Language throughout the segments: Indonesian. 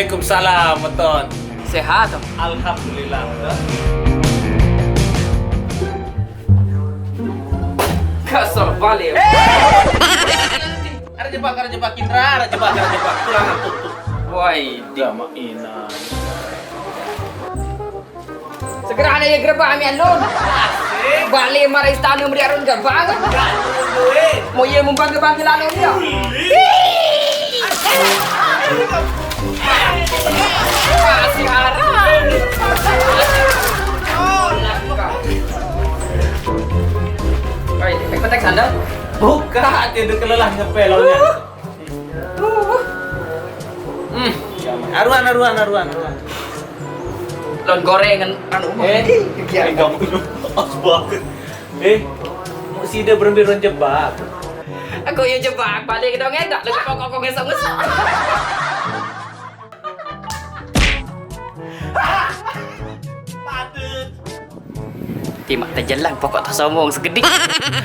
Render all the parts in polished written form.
Waalaikumsalam, Beton. Sehat. Alhamdulillah. Kasar balik. Ada jebak Indra, ada jebak. Pulang tuh. Woi, Jama ina. segera ada yang gerbang kami alun. Balik marah istana meri arun gerbang. Mau ye membangga-bangga lalu dia. Masih arang. Oi, petek sandal. Buka, dia kelelah ngepelonnya. Aruan. Lon gorengan anu. Kamu banget. Mau si dia berhenti jebak. Aku yang jebak balik dong enggak lu kok ngesong. Timak terjelang pokok tak sombong segede.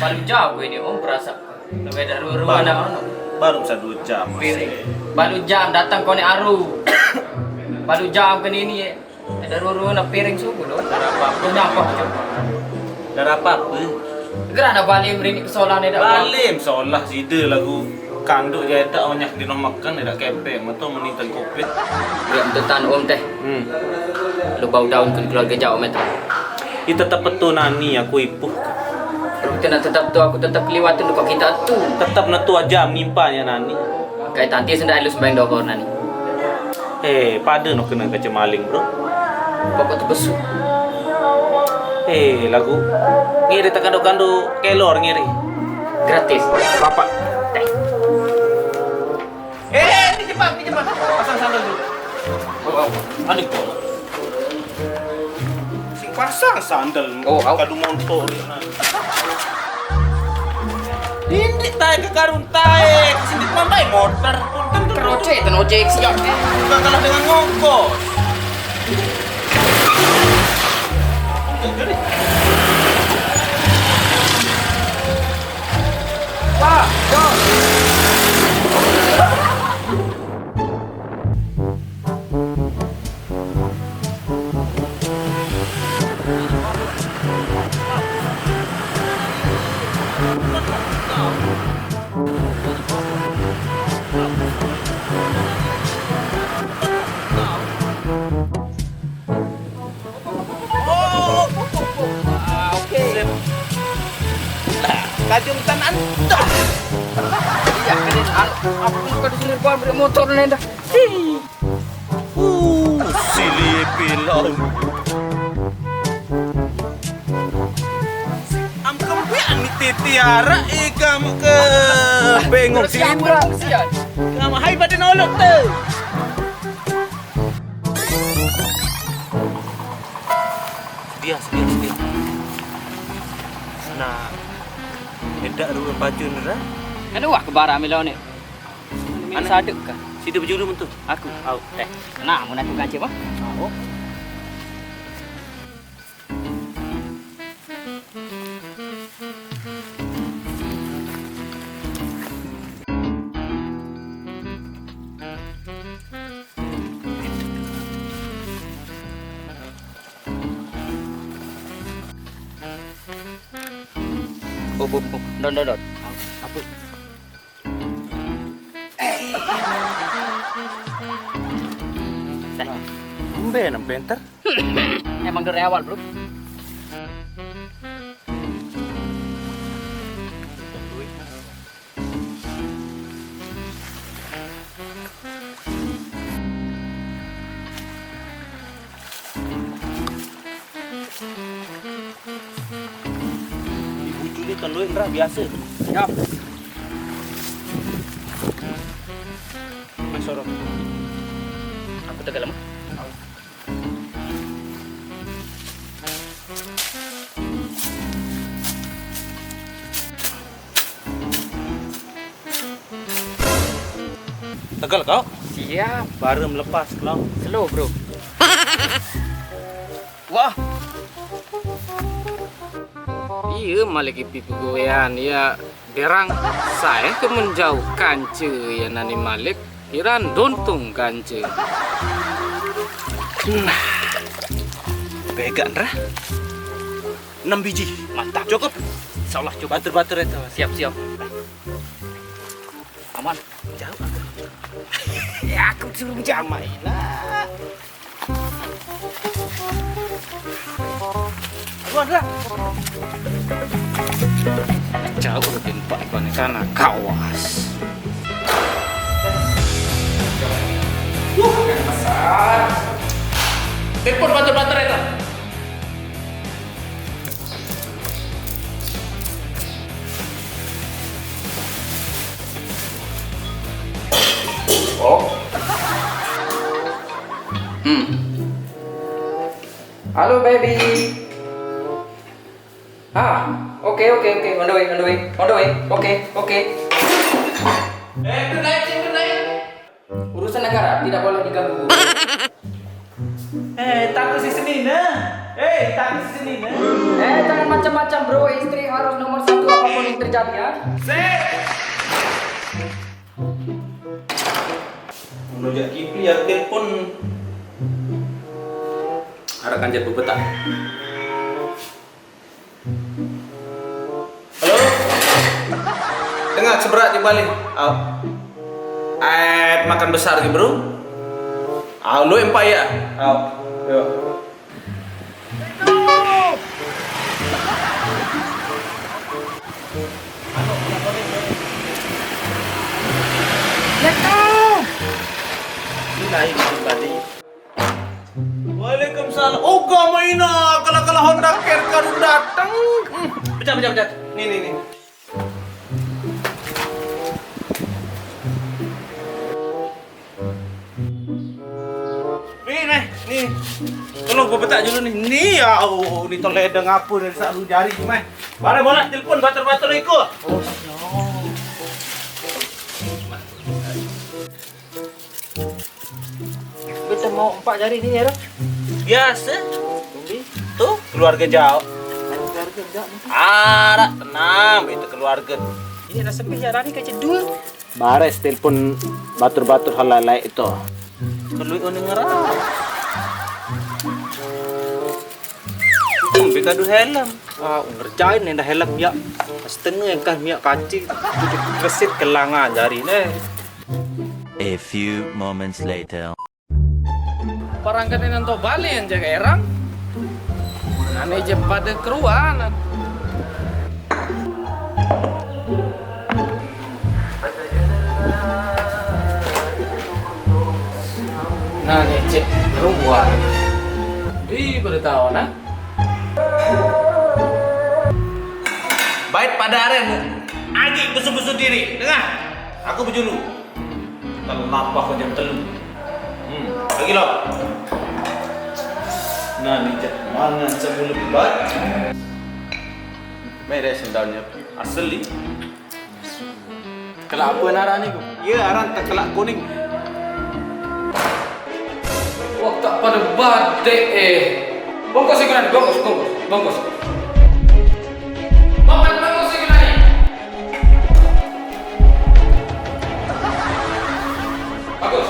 Paling jauh ini om berasa. Lebih dari ruang anak. Baru bisa 2 jam. Baru jam datang kau ni aru. Baru jam ke ni ya. Ada ruang piring subuh dong. Kenapa? Kenapa? Apa? Gerana balik merini ke solah ni dah. Balim seolah sida lagu kanduk je tak banyak di rumah makan dak kepeng atau menitan covid. Dia tentan om teh. Lu bau daun kun keluarga jauh metu. Kita tetap betul nani aku ipuh. Kita nak tetap tu aku tetap keliwatan kok kita tu. Tetap na tua jam nimpanya nani. Kai tanti sendai lu sembahyang doa nani. Pada no kena kaca maling, bro. Pokok tu besu. Lagu ngiri tak kando kelor ngiri. Gratis. Papa. Teh. Ni cepat. Pasang sandal dulu. Anik kok. Sing pasang sandal. Kadu montor. Ini tae ke karun tae, sini mandai motor. Keroce itu ojek siap. Bukan kalah dengan ngongkos. Pak, jom. Kajuntan anda. Iya, kan apa kau di sini kau beri motor ni dah. Sili pilau. Am kempian ni titiara ikam ke bengong Siap, simbra. siap. Nama hai badan olok tu. Sedia. Nah, edak ru baju nera. Aduh, aku barang milau ni. Mana saduk kah? Sida berjuru mentu. Aku. Nak mun aku kancing mah. Oh. Don. Apa? Umben penter. Emang dari awal, bro. Ibu kan lu Indra biasa. Ya. Mas sorok. Aku tegal mah. Tegal kau? Siap. Baru melepas kau. Slow, bro. Wah. Iya, malik ipi pegoyan ya derang saya ke menjauh kance ya nani malik iran dontung kance. Pegang Rah. 6 biji. Mantap. Cukup. Insyaallah cukup. Batur-batur itu. Siap. Aman. Jauh. Ya aku suruh jamai lah. Aduh, Rah. Jauh lebih Pak Iwan sana kawas. Besar. Telepon batur-batur itu. Oh. Halo baby. Oke. On the way. Oke. Naik. Urusan negara tidak boleh diganggu. Takut si sini nah. Takut si sini nah. Jangan macam-macam bro. Istri harus nomor 1 apapun yang terjadi ya. Menujak Kipli ya telepon. Harakan jatuh betak. Halo. Dengar seberat di balik. Makan besar gitu bro. Lu empat ya. Yo. Waalaikumsalam. Oh, kamu ini kalau Honda Care karu datang. Pecah. Nih. Nih. Tolong gue petak dulu nih. Nih ya, ini toledeng apa dari selalu jari cuma. Mana bola telepon batur-batur ikut. Oh, Kita mau 4 jari ini ya, Rom? biasa. Tuh, keluarga jauh. Keluarga enggak. Tenang, itu keluarga. Ini ada sepih ya, Rani kayak cedul. Bares telepon batur-batur halalai itu. Perlu ini ngerah. Beka du helm. Ngerjain yang dah helm ya. Setengah yang kan minyak kancing. Kesit kelangan jari ni. A few moments later. Parangkat ini nanti balik yang jaga erang. Ane je pada keruan. Nah ni cek keruan. Baru tahu nah. Baik pada aren. Agi busu-busu diri. Dengar. Aku berjulu. Kenapa kau jam telu? Lagi lo. Nah, ni cek mangan sebelum lebih baik. Mai dah sendalnya asli. Kelak apa narah ni ku? Ya, aran tak kelak kuning. Wah tak pada badai Bongkos ikutan, bongkos. Bongkos ikutan. Bagus.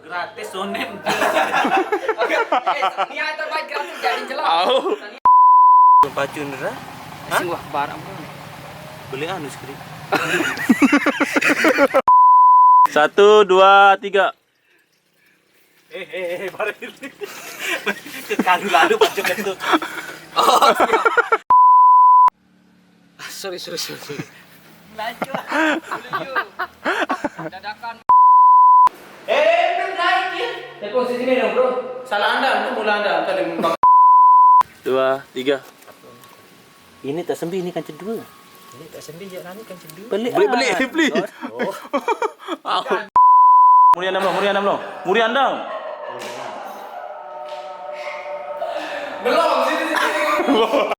Gratis sonen. Ni ada baik gratis jadi jelas. Pacu ndra. Sing wah barang. Beli anu skri. 1 2 3. Barang ini. Kekalu lalu pacu itu. Sorry. Laju. Dadakan. Naik ya. Posisi ini dong, bro. Salah anda, itu mula anda. Tadi 2 3. Ini tak sembi, ini kan cedul. Ini tak sembi je nani kan cedul. Beli. Murian dong. Belum, sini.